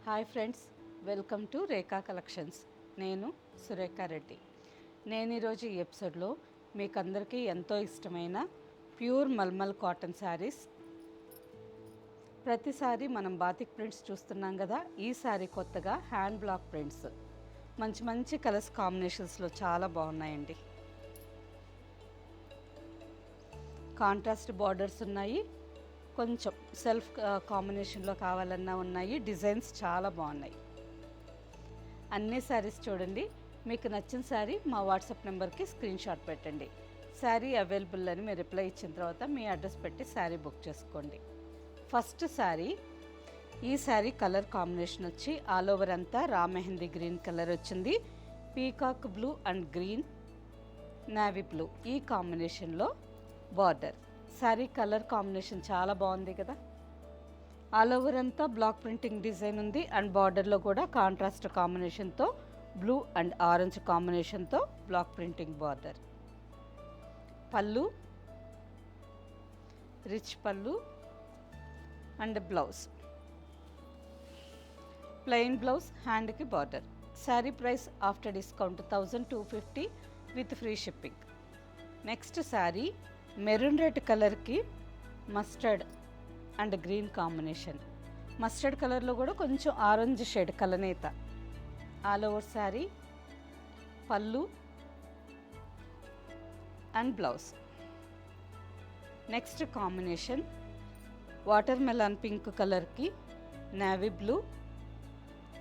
Hi friends, welcome to Rekha collections. నేను సురేఖ రెడ్డి. నేను ఈరోజు ఈ ఎపిసోడ్లో మీకు అందరికీ ఎంతో ఇష్టమైన ప్యూర్ మల్మల్ కాటన్ శారీస్, ప్రతిసారి మనం బాతిక్ ప్రింట్స్ చూస్తున్నాం కదా, ఈసారి కొత్తగా హ్యాండ్ బ్లాక్ ప్రింట్స్ మంచి మంచి కలర్స్ కాంబినేషన్స్లో చాలా బాగున్నాయండి. కాంట్రాస్ట్ బార్డర్స్ ఉన్నాయి, కొంచెం సెల్ఫ్ కాంబినేషన్లో కావాలన్నా ఉన్నాయి. డిజైన్స్ చాలా బాగున్నాయి. అన్ని శారీస్ చూడండి. మీకు నచ్చిన శారీ మా వాట్సాప్ నెంబర్కి స్క్రీన్ షాట్ పెట్టండి. శారీ అవైలబుల్ అని మీరు రిప్లై ఇచ్చిన తర్వాత మీ అడ్రస్ పెట్టి శారీ బుక్ చేసుకోండి. ఫస్ట్ శారీ, ఈ శారీ కలర్ కాంబినేషన్ వచ్చి ఆల్ ఓవర్ అంతా రా మెహందీ గ్రీన్ కలర్ వచ్చింది. Peacock blue and green, navy blue ఈ కాంబినేషన్లో బార్డర్. శారీ కలర్ కాంబినేషన్ చాలా బాగుంది కదా. ఆల్ ఓవర్ అంతా బ్లాక్ ప్రింటింగ్ డిజైన్ ఉంది అండ్ బార్డర్లో కూడా కాంట్రాస్ట్ కాంబినేషన్తో బ్లూ అండ్ ఆరెంజ్ కాంబినేషన్తో బ్లాక్ ప్రింటింగ్ బార్డర్. పళ్ళు, రిచ్ పళ్ళు అండ్ బ్లౌజ్, ప్లెయిన్ బ్లౌజ్, హ్యాండ్కి border. Sari price after discount 1250 with free shipping. Next sari maroon red కలర్కి mustard and green combination. Mustard కలర్లో కూడా కొంచెం ఆరెంజ్ షేడ్ కలనేత. ఆల్ ఓవర్ శారీ, పళ్ళు and blouse. Next combination watermelon pink కలర్కి navy blue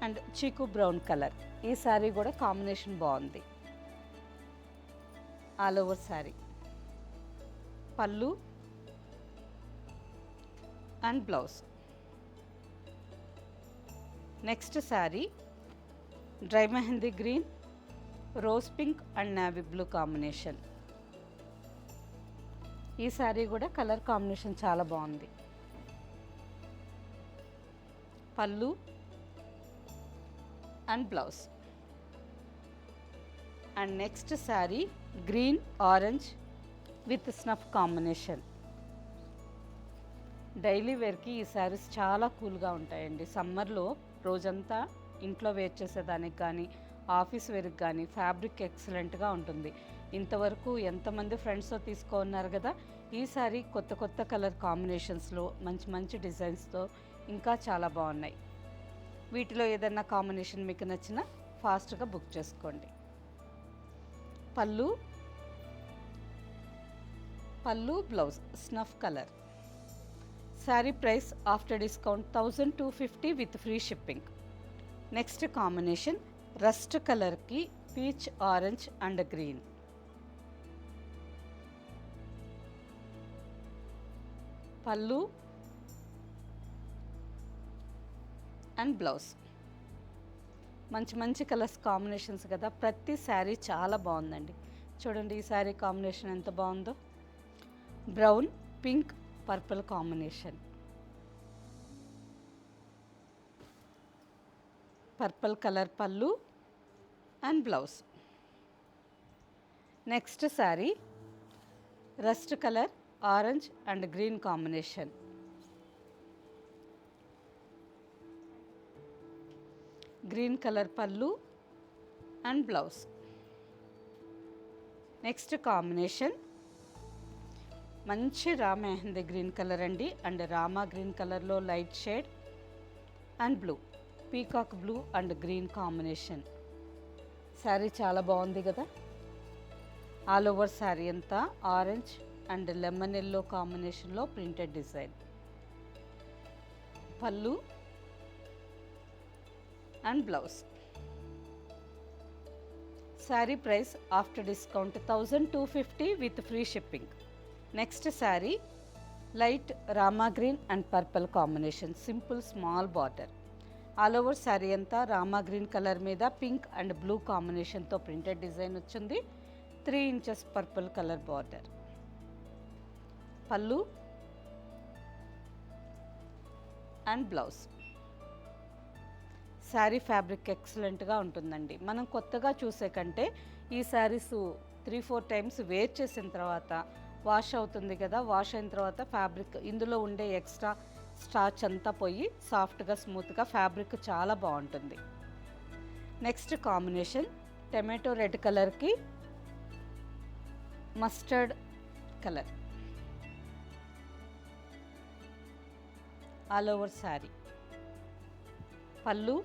and chikoo brown colour. ఈ శారీ కూడా combination బాగుంది. ఆల్ ఓవర్ శారీ, పళ్ళు and blouse. Next sari dry mehendi green, rose pink and navy blue combination. ఈ శారీ కూడా కలర్ కాంబినేషన్ చాలా బాగుంది. పళ్ళు and blouse. And next sari green orange with snuff combination. Daily వేర్కి ఈ శారీస్ చాలా కూల్గా ఉంటాయండి. సమ్మర్లో రోజంతా ఇంట్లో వేర్ చేసేదానికి కానీ ఆఫీస్ వేర్కి కానీ ఫ్యాబ్రిక్ ఎక్సలెంట్గా ఉంటుంది. ఇంతవరకు ఎంతమంది ఫ్రెండ్స్తో ఉన్నారు కదా. ఈ శారీ కొత్త కొత్త కలర్ కాంబినేషన్స్లో మంచి మంచి డిజైన్స్తో ఇంకా చాలా బాగున్నాయి. వీటిలో ఏదైనా కాంబినేషన్ మీకు నచ్చినా ఫాస్ట్గా బుక్ చేసుకోండి. పళ్ళు blouse snuff colour. Sari price after discount 1250 with free shipping. Next combination rust కలర్కి పీచ్ ఆరెంజ్ అండ్ గ్రీన్. పళ్ళు అండ్ బ్లౌజ్. మంచి మంచి కలర్స్ కాంబినేషన్స్ కదా. ప్రతి శారీ చాలా బాగుందండి. చూడండి ఈ శారీ కాంబినేషన్ ఎంత బాగుందో. Brown pink purple combination. Purple colour పళ్ళు and blouse. Next sari rust colour orange and green combination. Green colour పళ్ళు అండ్ బ్లౌజ్. నెక్స్ట్ కాంబినేషన్ మంచి రా మెహందీ గ్రీన్ కలర్ అండి అండ్ రామా గ్రీన్ కలర్లో light shade and blue, peacock blue and green combination. Sari చాలా బాగుంది కదా. All over sari అంతా orange and lemon yellow కాంబినేషన్లో printed design. పళ్ళు and blouse. Sari price after discount 1250 with free shipping. Next sari light Rama green and purple combination, simple small border. All over sari అంతా Rama green colour మీద pink and blue కాంబినేషన్తో printed design వచ్చింది. 3 inches purple colour border. పళ్ళు and blouse. Sari fabric ఎక్సలెంట్గా ఉంటుందండి. మనం కొత్తగా చూసే కంటే ఈ శారీస్ 3-4 టైమ్స్ వేర్ చేసిన తర్వాత వాష్ అవుతుంది కదా. వాష్ అయిన తర్వాత ఫ్యాబ్రిక్ ఇందులో ఉండే ఎక్స్ట్రా స్టార్చ్ అంతా పోయి సాఫ్ట్గా స్మూత్గా ఫ్యాబ్రిక్ చాలా బాగుంటుంది. నెక్స్ట్ కాంబినేషన్ టమాటో రెడ్ కలర్కి mustard colour, all over sari, పళ్ళు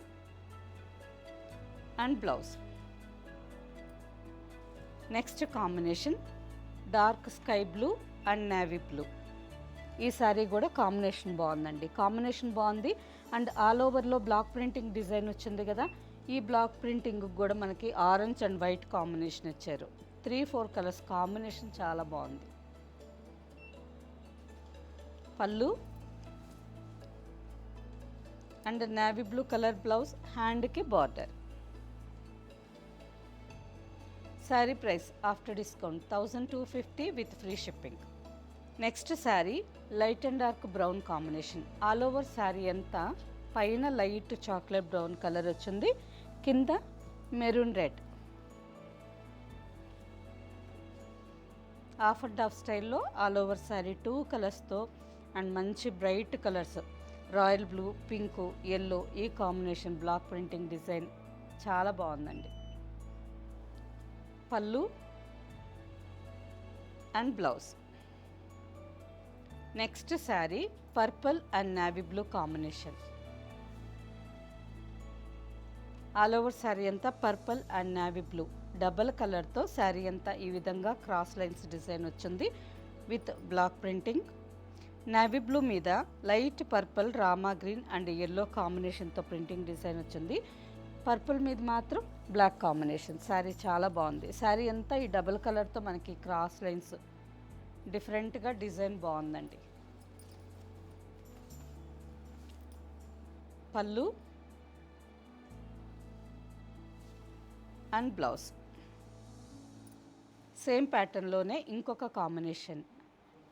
and blouse. Next combination dark sky blue and navy blue. ఈ శారీ కూడా కాంబినేషన్ బాగుందండి, కాంబినేషన్ బాగుంది. అండ్ ఆల్ ఓవర్లో బ్లాక్ ప్రింటింగ్ డిజైన్ వచ్చింది కదా, ఈ బ్లాక్ ప్రింటింగ్ కూడా మనకి ఆరెంజ్ అండ్ వైట్ కాంబినేషన్ ఇచ్చారు. 3-4 కలర్స్ కాంబినేషన్ చాలా బాగుంది. పళ్ళు and navy blue colour blouse, హ్యాండ్కి border. Sari price after discount 1250 with free shipping. Next sari light and dark brown combination. All over sari అంతా పైన లైట్ చాక్లెట్ బ్రౌన్ కలర్ వచ్చింది, కింద maroon red. Half and half స్టైల్లో all over sari 2 కలర్స్తో and మంచి bright colours royal blue, pink, yellow ఈ combination block printing design చాలా బాగుందండి. పళ్ళు and blouse. Next sari purple and navy blue combination. All over sari అంతా purple and navy blue double కలర్తో శారీ అంతా ఈ విధంగా క్రాస్ లైన్స్ డిజైన్ వచ్చింది with block printing. Navy blue మీద light purple, Rama green and yellow కాంబినేషన్తో ప్రింటింగ్ డిజైన్ వచ్చింది. పర్పుల్ మీద మాత్రం బ్లాక్ కాంబినేషన్. శారీ చాలా బాగుంది. శారీ అంతా ఈ డబల్ కలర్తో మనకి క్రాస్ లైన్స్ డిఫరెంట్గా డిజైన్ బాగుందండి. పళ్ళు అండ్ బ్లౌజ్. సేమ్ ప్యాటర్న్లోనే ఇంకొక combination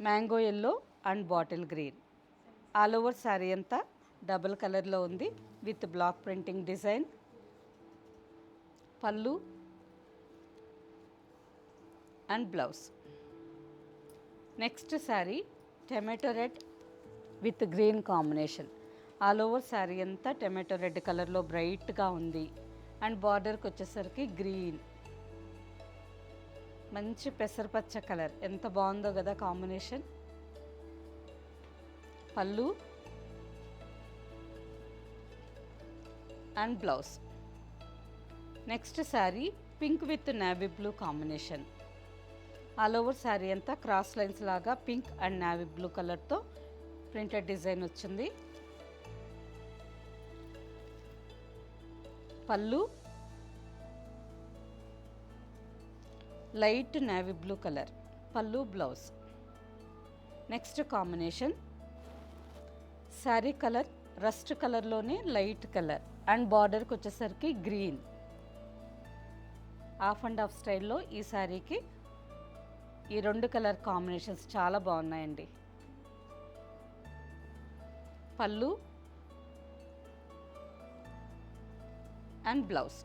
mango yellow and bottle green. All over sari అంతా డబుల్ కలర్లో ఉంది విత్ బ్లాక్ ప్రింటింగ్ డిజైన్. పళ్ళు and blouse. Next sari tomato red with green combination. All over sari అంతా టమాటో రెడ్ కలర్లో బ్రైట్గా ఉంది అండ్ బార్డర్కి వచ్చేసరికి గ్రీన్, మంచి పెసరపచ్చ కలర్, ఎంత బాగుందో కదా కాంబినేషన్. పళ్ళు and blouse. Next sari pink with navy blue combination. All over sari అంతా క్రాస్ లైన్స్ లాగా పింక్ అండ్ నేవీ బ్లూ కలర్తో ప్రింటెడ్ డిజైన్ వచ్చింది. పళ్ళు లైట్ నేవీ బ్లూ కలర్, పళ్ళు blouse. Next combination sari colour rust కలర్లోనే లైట్ కలర్ అండ్ బార్డర్కి వచ్చేసరికి గ్రీన్. హాఫ్ అండ్ హాఫ్ స్టైల్లో ఈ శారీకి ఈ 2 కలర్ కాంబినేషన్స్ చాలా బాగున్నాయండి. పళ్ళు and blouse.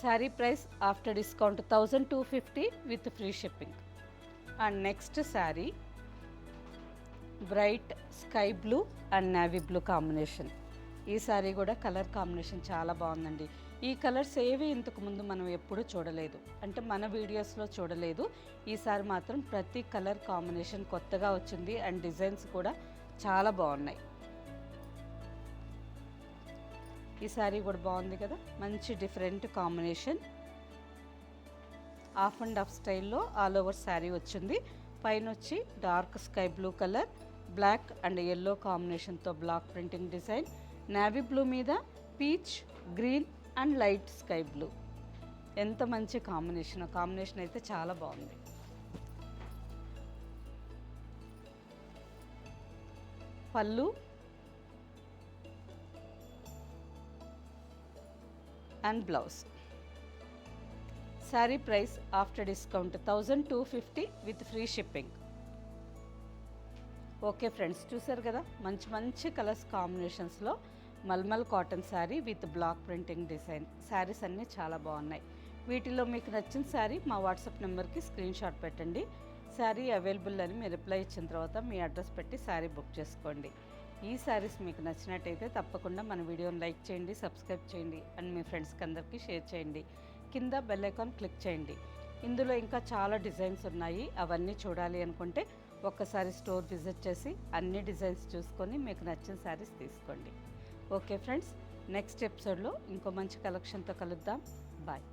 Sari price after discount 1250 with free shipping. And next sari bright sky blue and navy blue combination. ఈ శారీ కూడా కలర్ కాంబినేషన్ చాలా బాగుందండి. ఈ కలర్స్ ఏవి ఇంతకుముందు మనం ఎప్పుడూ చూడలేదు, అంటే మన వీడియోస్లో చూడలేదు. ఈసారి మాత్రం ప్రతి కలర్ కాంబినేషన్ కొత్తగా వచ్చింది అండ్ డిజైన్స్ కూడా చాలా బాగున్నాయి. ఈ శారీ కూడా బాగుంది కదా, మంచి different combination. Half and half స్టైల్లో ఆల్ ఓవర్ శారీ వచ్చింది. పైన వచ్చి dark sky blue colour, black and yellow కాంబినేషన్తో block printing design. Navy blue మీద peach, green and light sky blue. ఎంత మంచి కాంబినేషన్, కాంబినేషన్ అయితే చాలా బాగుంది. పళ్ళు and blouse. Sari price after discount 1250 with free shipping. Okay friends, చూసారు కదా మంచి మంచి కలర్స్ కాంబినేషన్స్లో mulmul cotton sari with block printing design. Saris అన్నీ చాలా బాగున్నాయి. వీటిలో మీకు నచ్చిన శారీ మా వాట్సాప్ నెంబర్కి స్క్రీన్ షాట్ పెట్టండి. శారీ అవైలబుల్ అని మీరు రిప్లై ఇచ్చిన తర్వాత మీ అడ్రస్ పెట్టి శారీ బుక్ చేసుకోండి. ఈ శారీస్ మీకు నచ్చినట్టయితే తప్పకుండా మన వీడియోని లైక్ చేయండి, సబ్స్క్రైబ్ చేయండి అండ్ మీ ఫ్రెండ్స్కి అందరికీ షేర్ చేయండి. కింద బెల్ ఐకాన్ క్లిక్ చేయండి. ఇందులో ఇంకా చాలా డిజైన్స్ ఉన్నాయి. అవన్నీ చూడాలి అనుకుంటే ఒక్కసారి స్టోర్ విజిట్ చేసి అన్ని డిజైన్స్ చూసుకొని మీకు నచ్చిన శారీస్ తీసుకోండి. ఓకే ఫ్రెండ్స్, నెక్స్ట్ ఎపిసోడ్లో ఇంకో మంచి కలెక్షన్తో కలుద్దాం. బాయ్.